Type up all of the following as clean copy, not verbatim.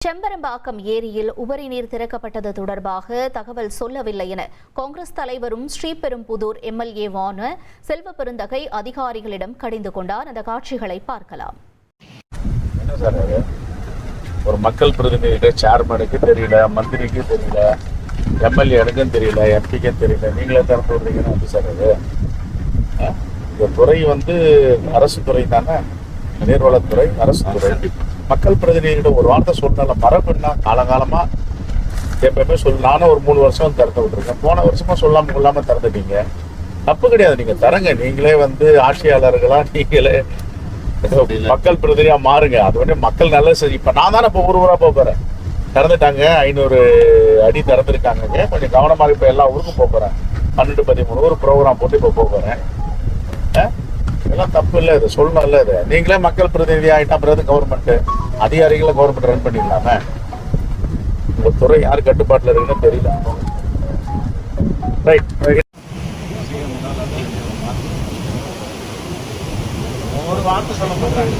செம்பரம்பாக்கம் ஏரியில் உபரி நீர் திறக்கப்பட்டது தொடர்பாக தகவல் சொல்லவில்லை என காங்கிரஸ் தலைவரும் ஸ்ரீபெரும்புதூர் எம்எல்ஏவான செல்வ பெருந்தகை அதிகாரிகளிடம் கடிந்து கொண்டார். அந்த காட்சிகளை பார்க்கலாம். என்ன சார் ஒரு மக்கள் பிரதிநிதிகிட்ட சேர்மனுக்கு தெரியல, மந்திரிக்கு தெரியல, எம்எல்ஏனுக்கும் தெரியல, எம்பிக்கும் தெரியல, நீங்களே திறந்து விடுறீங்கன்னு வந்து சார் அது இந்த துறை அரசு துறை தானே, நீர்வளத்துறை அரசு துறை. மக்கள் பிரதிநிதிகிட்ட ஒரு வார்த்தை சொன்னால மரபுன்னா காலகாலமா எப்பவுமே நானும் ஒரு 3 வருஷம் திறந்து விட்டுருக்கேன். போன வருஷமா சொல்லாம திறந்துட்டீங்க. தப்பு கிடையாது, நீங்க தரங்க. நீங்களே ஆட்சியாளர்களா நீங்களே மக்கள் பிரதிநிதியா மாறுங்க. அது மக்கள் நல்லது சரி. இப்ப நான் தானே இப்போ ஊரா போறேன். திறந்துட்டாங்க, 500 அடி திறந்துருக்காங்க. கொஞ்சம் கவனமாக இப்ப எல்லா ஊருக்கும் போறேன். 12-13 ஊர் ப்ரோக்ராம் போட்டு இப்ப போறேன். இதெல்லாம் தப்பு இல்லை, இது சொல்லணும் இல்லை. இது நீங்களே மக்கள் பிரதிநிதி ஆகிட்டா பிறகு கவர்மெண்ட் அதிகாரிகளை கவர்மெண்ட் ரன் பண்ணிடலாமே. உங்க துறை யார் கட்டுப்பாட்டில் இருக்குன்னு தெரியல. ரைட், ஒரு வார்த்தை சொல்ல போறாங்க.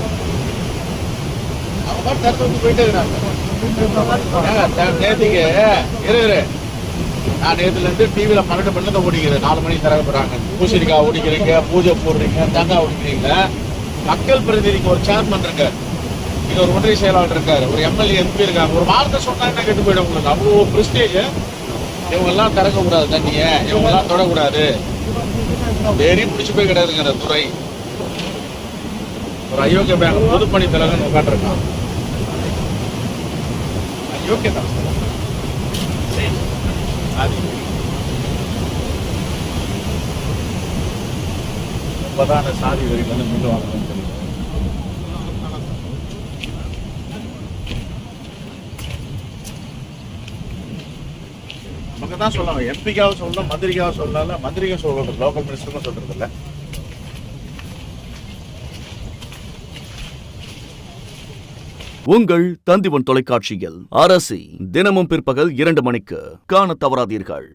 அவங்க தடுத்து போயிட்டே இருக்காங்க. நேற்றுக்கு நான் நேற்றுலேருந்து டிவியில் 12 மணிலேருந்து ஓடிக்கிறேன். 4 மணிக்கு திறக்க போகிறாங்க. பூசணிக்காய் ஓடிக்கிறீங்க, பூஜை போடுறீங்க, தேங்காய் ஓடிக்கிறீங்க. மக்கள் பிரதிநிதிக்கு ஒரு சேர்மன் இருக்கார், இங்க ஒரு ஒன்றிய செயலாளர் இருக்காரு, ஒரு எம்எல்ஏ எம்பி இருக்காங்க. ஒரு வார்த்தை சொன்னாங்கன்னா கெட்டு போயிடும் உங்களுக்கு. அவ்வளோ பிரிஸ்டேஜ். இவங்கெல்லாம் திறக்கக்கூடாது, தண்ணியை இவங்கெல்லாம் தொடக்கூடாது. வெறி பிடிச்சி போய் கிடையாதுங்கிற துறை. ஒரு அயோக்கிய பேங்க் பொதுப்பணி தலைவன் உட்காந்துருக்கான். அயோக்கிய தான் பிரதான சாதி வரிகள் மீண்டும் வாங்கணும்னு தெரியும். நமக்கு தான் சொல்லலாம். எம்பிக்காக சொல்லலாம், மந்திரிக்காக சொல்லல, மந்திரிக்கும் சொல்றது, லோக்கல் மினிஸ்டருக்கும் சொல்றது இல்லை. உங்கள் தந்திவன் தொலைக்காட்சியில் அரசி தினமும் பிற்பகல் 2 மணிக்கு காண தவறாதீர்கள்.